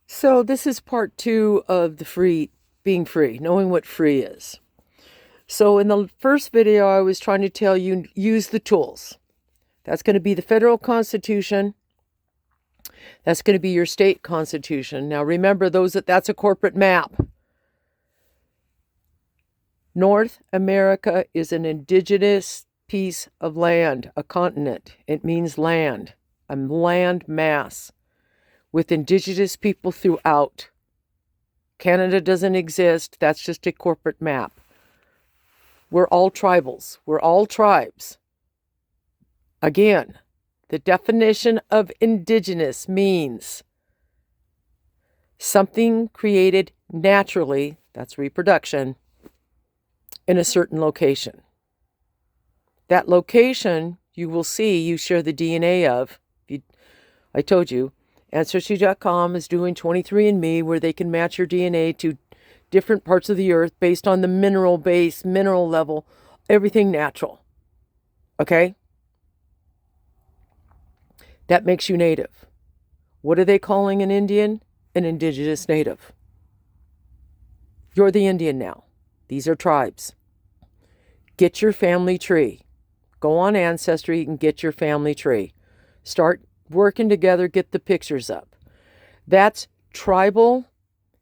So this is part 2 of being free, knowing what free is. So in the first video, I was trying to tell you, use the tools. That's going to be the federal constitution. That's going to be your state constitution. Now remember that's a corporate map. North America is an indigenous piece of land, a continent. It means land, a land mass with indigenous people throughout. Canada doesn't exist. That's just a corporate map. We're all tribals. We're all tribes. Again, the definition of indigenous means something created naturally, that's reproduction, in a certain location. That location, you will see, you share the DNA of. I told you, Ancestry.com is doing 23andMe, where they can match your DNA to different parts of the earth based on the mineral base, mineral level, everything natural. Okay? That makes you native. What are they calling an Indian? An indigenous native. You're the Indian now. These are tribes. Get your family tree. Go on Ancestry and get your family tree. Start working together, get the pictures up. That's tribal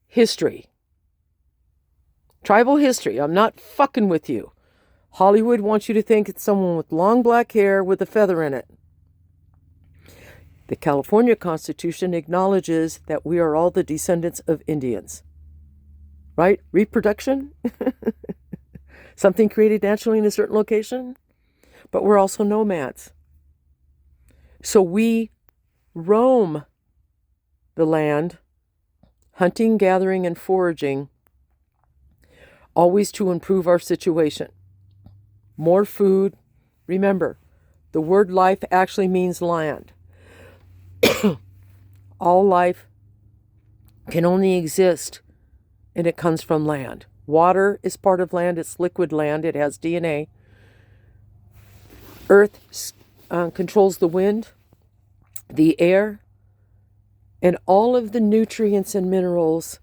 history. Tribal history. I'm not fucking with you. Hollywood wants you to think it's someone with long black hair with a feather in it. The California Constitution acknowledges that we are all the descendants of Indians. Right? Reproduction? Something created naturally in a certain location? But we're also nomads. So we roam the land, hunting, gathering, and foraging, always to improve our situation. More food. Remember, the word life actually means land. All life can only exist, and it comes from land. Water is part of land. It's liquid land. It has DNA. Earth controls the wind, the air, and all of the nutrients and minerals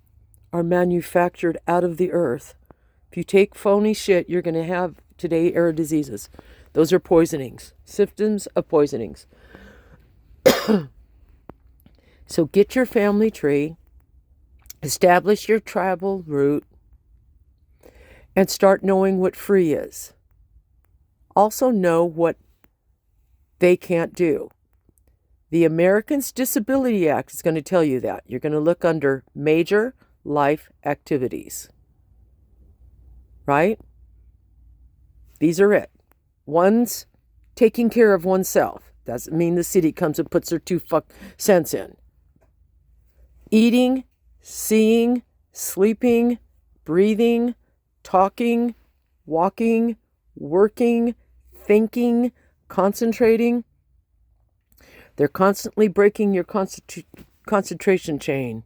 are manufactured out of the earth. If you take phony shit, you're going to have today air diseases. Those are poisonings, symptoms of poisonings. So get your family tree, establish your tribal root, and start knowing what free is. Also know what they can't do. The Americans Disability Act is going to tell you that. You're going to look under major life activities. Right? These are it. One's taking care of oneself. Doesn't mean the city comes and puts their 2 cents in. Eating, seeing, sleeping, breathing, talking, walking, working, thinking, concentrating. They're constantly breaking your concentration chain.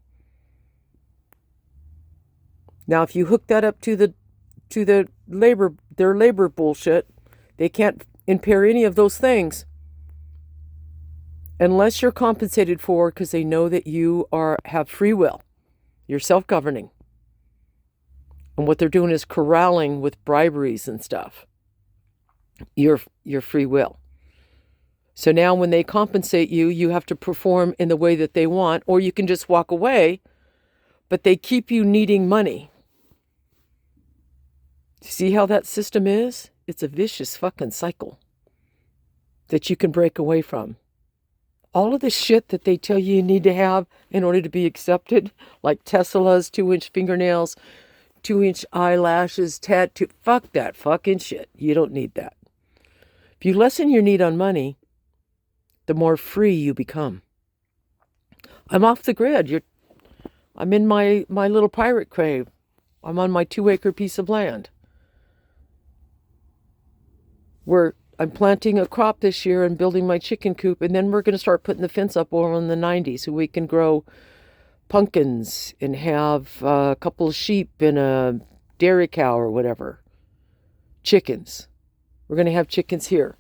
Now, if you hook that up to their labor bullshit, they can't impair any of those things unless you're compensated for, because they know that you have free will. You're self-governing. And what they're doing is corralling with briberies and stuff. Your free will. So now when they compensate you, you have to perform in the way that they want, or you can just walk away, but they keep you needing money. See how that system is? It's a vicious fucking cycle that you can break away from. All of the shit that they tell you need to have in order to be accepted, like Tesla's 2-inch fingernails, 2-inch eyelashes, tattoo, fuck that fucking shit. You don't need that. If you lessen your need on money, the more free you become. I'm off the grid. I'm in my little pirate cave. I'm on my 2-acre piece of land. I'm planting a crop this year and building my chicken coop, and then we're going to start putting the fence up over in the 90s so we can grow pumpkins and have a couple of sheep and a dairy cow or whatever. Chickens. We're going to have chickens here.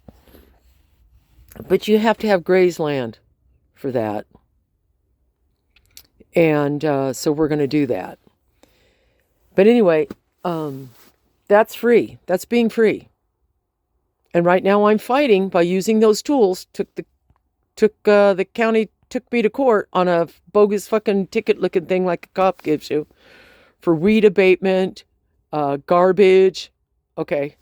But you have to have grazed land for that. And so we're going to do that. But anyway, that's free. That's being free. And right now I'm fighting by using those tools. The county took me to court on a bogus fucking ticket looking thing like a cop gives you for weed abatement, garbage. Okay.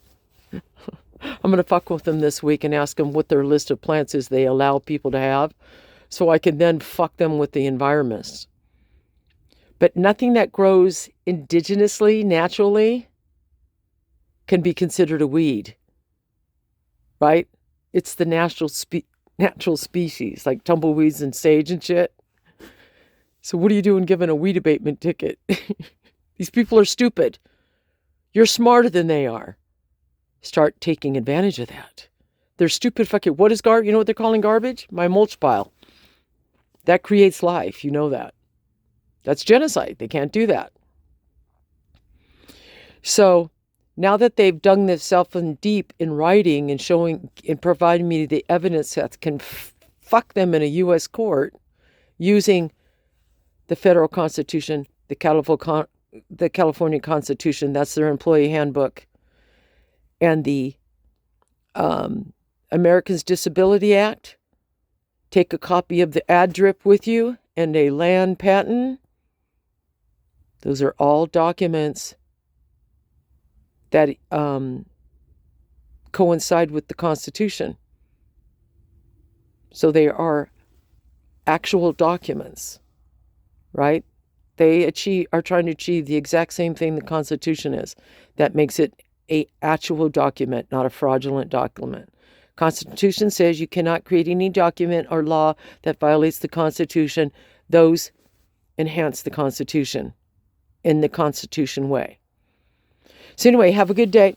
I'm going to fuck with them this week and ask them what their list of plants is they allow people to have, so I can then fuck them with the environments. But nothing that grows indigenously, naturally, can be considered a weed, right? It's the natural species, like tumbleweeds and sage and shit. So what are you doing giving a weed abatement ticket? These people are stupid. You're smarter than they are. Start taking advantage of that. They're stupid fucking... What is garbage? You know what they're calling garbage? My mulch pile. That creates life. You know that. That's genocide. They can't do that. So now that they've dug themselves in deep in writing and showing and providing me the evidence that can fuck them in a U.S. court using the federal Constitution, the California Constitution, that's their employee handbook, and the Americans Disability Act, take a copy of the ad drip with you and a land patent. Those are all documents that coincide with the Constitution. So they are actual documents, right? They are trying to achieve the exact same thing the Constitution is. That makes it an actual document, not a fraudulent document. Constitution says you cannot create any document or law that violates the Constitution. Those enhance the Constitution in the Constitution way. So anyway, have a good day.